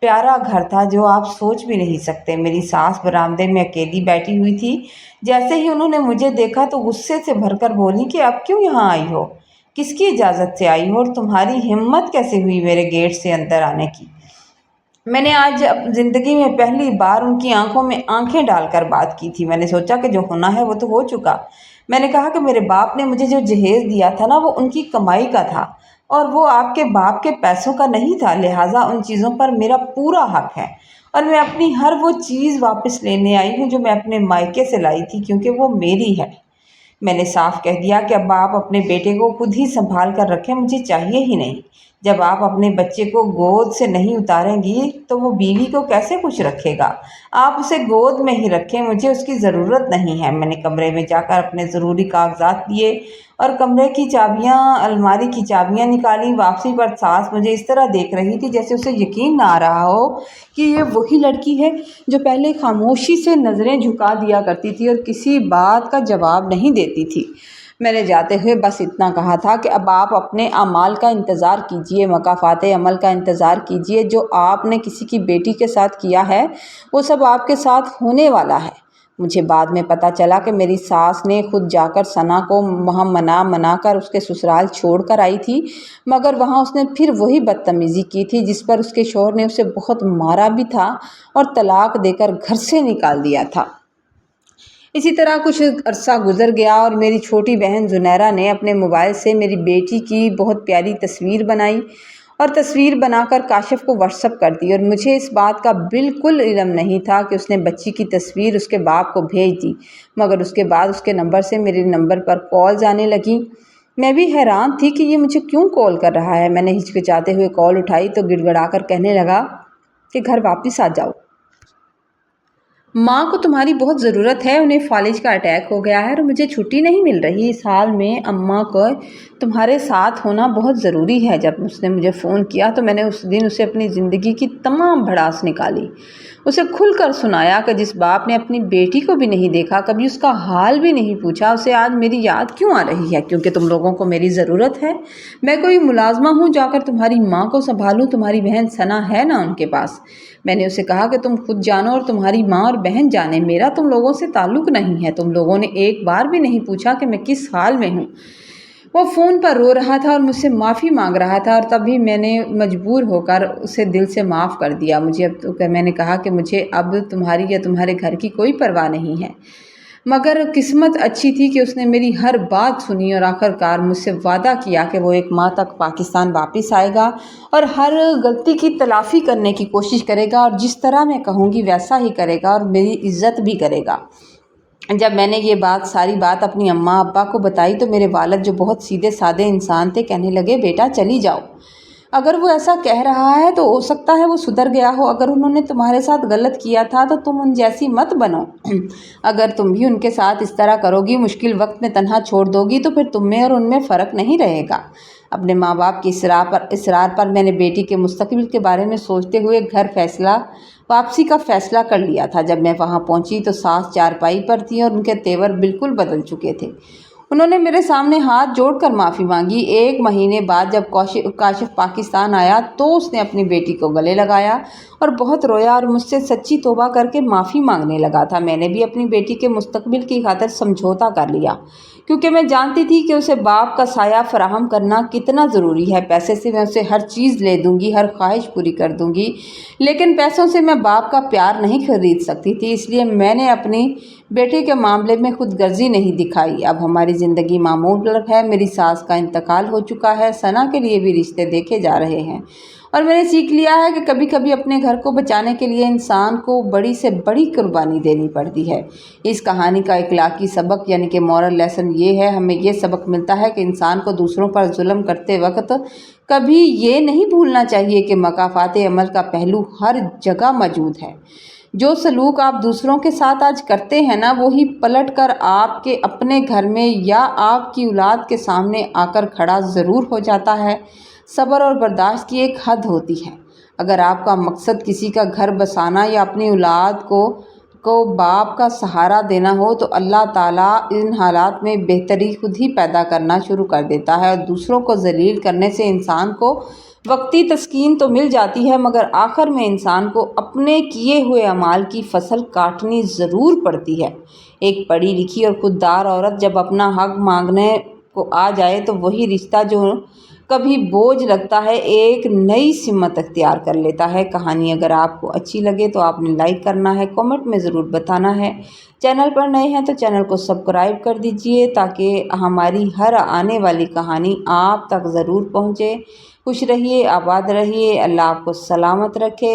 پیارا گھر تھا جو آپ سوچ بھی نہیں سکتے۔ میری ساس برآمدے میں اکیلی بیٹھی ہوئی تھی۔ جیسے ہی انہوں نے مجھے دیکھا تو غصے سے بھر کر بولی کہ اب کیوں یہاں آئی ہو؟ کس کی اجازت سے آئی ہو اور تمہاری ہمت کیسے ہوئی میرے گیٹ سے اندر آنے کی؟ میں نے آج زندگی میں پہلی بار ان کی آنکھوں میں آنکھیں ڈال کر بات کی تھی۔ میں نے سوچا کہ جو ہونا ہے وہ تو ہو چکا۔ میں نے کہا کہ میرے باپ نے مجھے جو جہیز دیا تھا نا، وہ ان کی کمائی کا تھا اور وہ آپ کے باپ کے پیسوں کا نہیں تھا، لہٰذا ان چیزوں پر میرا پورا حق ہے اور میں اپنی ہر وہ چیز واپس لینے آئی ہوں جو میں اپنے مائکے سے لائی تھی، کیونکہ وہ میری ہے۔ میں نے صاف کہہ دیا کہ اب آپ اپنے بیٹے کو خود ہی سنبھال کر رکھیں، مجھے چاہیے ہی نہیں۔ جب آپ اپنے بچے کو گود سے نہیں اتاریں گی تو وہ بیوی کو کیسے خوش رکھے گا؟ آپ اسے گود میں ہی رکھیں، مجھے اس کی ضرورت نہیں ہے۔ میں نے کمرے میں جا کر اپنے ضروری کاغذات لیے اور کمرے کی چابیاں، الماری کی چابیاں نکالی۔ واپسی پر ساس مجھے اس طرح دیکھ رہی تھی جیسے اسے یقین نہ آ رہا ہو کہ یہ وہی لڑکی ہے جو پہلے خاموشی سے نظریں جھکا دیا کرتی تھی اور کسی بات کا جواب نہیں دیتی تھی۔ میں نے جاتے ہوئے بس اتنا کہا تھا کہ اب آپ اپنے اعمال کا انتظار کیجئے، مکافات عمل کا انتظار کیجئے۔ جو آپ نے کسی کی بیٹی کے ساتھ کیا ہے وہ سب آپ کے ساتھ ہونے والا ہے۔ मुझे बाद में पता चला कि मेरी सास ने खुद जाकर सना को वहाँ मना कर उसके ससुराल छोड़ कर आई थी, मगर वहाँ उसने फिर वही बदतमीज़ी की थी जिस पर उसके शौहर ने उसे बहुत मारा भी था और तलाक देकर घर से निकाल दिया था। इसी तरह कुछ अरसा गुजर गया और मेरी छोटी बहन जुनैरा ने अपने मोबाइल से मेरी बेटी की बहुत प्यारी तस्वीर बनाई और तस्वीर बनाकर काशिफ को व्हाट्सअप कर दी, और मुझे इस बात का बिल्कुल इल्म नहीं था कि उसने बच्ची की तस्वीर उसके बाप को भेज दी। मगर उसके बाद उसके नंबर से मेरे नंबर पर कॉल्स आने लगी। मैं भी हैरान थी कि ये मुझे क्यों कॉल कर रहा है। मैंने हिचकिचाते हुए कॉल उठाई तो गिड़गिड़ाकर कहने लगा कि घर वापस आ जाओ, माँ को तुम्हारी बहुत ज़रूरत है, उन्हें फालिज का अटैक हो गया है और मुझे छुट्टी नहीं मिल रही। इस हाल में अम्मा को तुम्हारे साथ होना बहुत ज़रूरी है। जब उसने मुझे फ़ोन किया तो मैंने उस दिन उसे अपनी ज़िंदगी की तमाम भड़ास निकाली, उसे खुलकर सुनाया कि जिस बाप ने अपनी बेटी को भी नहीं देखा, कभी उसका हाल भी नहीं पूछा, उसे आज मेरी याद क्यों आ रही है? क्योंकि तुम लोगों को मेरी ज़रूरत है। मैं कोई मुलाजमा हूँ जाकर तुम्हारी माँ को संभालूँ? तुम्हारी बहन सना है ना उनके पास। मैंने उसे कहा कि तुम खुद जानो और तुम्हारी माँ और बहन जाने, मेरा तुम लोगों से ताल्लुक़ नहीं है। तुम लोगों ने एक बार भी नहीं पूछा कि मैं किस हाल में हूँ। वो फ़ोन पर रो रहा था और मुझसे माफ़ी मांग रहा था, और तभी मैंने मजबूर होकर उसे दिल से माफ़ कर दिया। मैंने कहा कि मुझे अब तुम्हारी या तुम्हारे घर की कोई परवाह नहीं है। मगर किस्मत अच्छी थी कि उसने मेरी हर बात सुनी और आखिरकार मुझसे वादा किया कि वो 1 माह तक पाकिस्तान वापस आएगा और हर गलती की तलाफ़ी करने की कोशिश करेगा, और जिस तरह मैं कहूँगी वैसा ही करेगा और मेरी इज़्ज़त भी करेगा। जब मैंने ये सारी बात अपनी अम्मा अब्बा को बताई तो मेरे वालिद, जो बहुत सीधे साधे इंसान थे, कहने लगे बेटा चली जाओ। अगर वो ऐसा कह रहा है तो हो सकता है वो सुधर गया हो। अगर उन्होंने तुम्हारे साथ गलत किया था तो तुम उन जैसी मत बनो। अगर तुम भी उनके साथ इस तरह करोगी, मुश्किल वक्त में तन्हा छोड़ दोगी, तो फिर तुम में और उनमें फ़र्क नहीं रहेगा। अपने माँ बाप की इसरार पर मैंने बेटी के मुस्तकबिल के बारे में सोचते हुए वापसी का फ़ैसला कर लिया था। जब मैं वहाँ पहुँची तो सास चारपाई पर थी और उनके तेवर बिल्कुल बदल चुके थे। उन्होंने मेरे सामने हाथ जोड़कर माफ़ी मांगी। 1 महीने बाद जब काशिफ पाकिस्तान आया तो उसने अपनी बेटी को गले लगाया और बहुत रोया और मुझसे सच्ची तौबा करके माफ़ी मांगने लगा था। मैंने भी अपनी बेटी के मुस्तकबिल की खातिर समझौता कर लिया, क्योंकि मैं जानती थी कि उसे बाप का साया फराहम करना कितना ज़रूरी है। पैसे से मैं उसे हर चीज़ ले दूँगी, हर ख्वाहिश पूरी कर दूँगी, लेकिन पैसों से मैं बाप का प्यार नहीं खरीद सकती थी। इसलिए मैंने अपनी बेटे के मामले में खुदगर्जी नहीं दिखाई। अब हमारी ज़िंदगी मामूल है। मेरी सास का इंतकाल हो चुका है, सना के लिए भी रिश्ते देखे जा रहे हैं, और मैंने सीख लिया है कि कभी कभी अपने घर को बचाने के लिए इंसान को बड़ी से बड़ी कुर्बानी देनी पड़ती है। इस कहानी का इखलाकी सबक यानी कि मॉरल लेसन ये है, हमें ये सबक मिलता है कि इंसान को दूसरों पर जुल्म करते वक्त कभी ये नहीं भूलना चाहिए कि मकाफ़ात अमल का पहलू हर जगह मौजूद है। जो सलूक आप दूसरों के साथ आज करते हैं ना, वही पलट कर आपके अपने घर में या आपकी औलाद के सामने आकर खड़ा ज़रूर हो जाता है। सब्र और बर्दाश्त की एक हद होती है। अगर आपका मकसद किसी का घर बसाना या अपनी औलाद को बाप का सहारा देना हो तो अल्लाह ताला इन हालात में बेहतरी खुद ही पैदा करना शुरू कर देता है, और दूसरों को जलील करने से इंसान को वक्ती तस्कीन तो मिल जाती है, मगर आखिर में इंसान को अपने किए हुए अमाल की फसल काटनी ज़रूर पड़ती है। एक पढ़ी लिखी और खुददार औरत जब अपना हक मांगने को आ जाए तो वही रिश्ता जो कभी बोझ लगता है एक नई सिमत अख्तियार कर लेता है। कहानी अगर आपको अच्छी लगे तो आपने लाइक करना है, कमेंट में ज़रूर बताना है। चैनल पर नए हैं तो चैनल को सब्सक्राइब कर दीजिए ताकि हमारी हर आने वाली कहानी आप तक ज़रूर पहुँचे। खुश रहिए, आबाद रहिए, अल्लाह आपको सलामत रखे।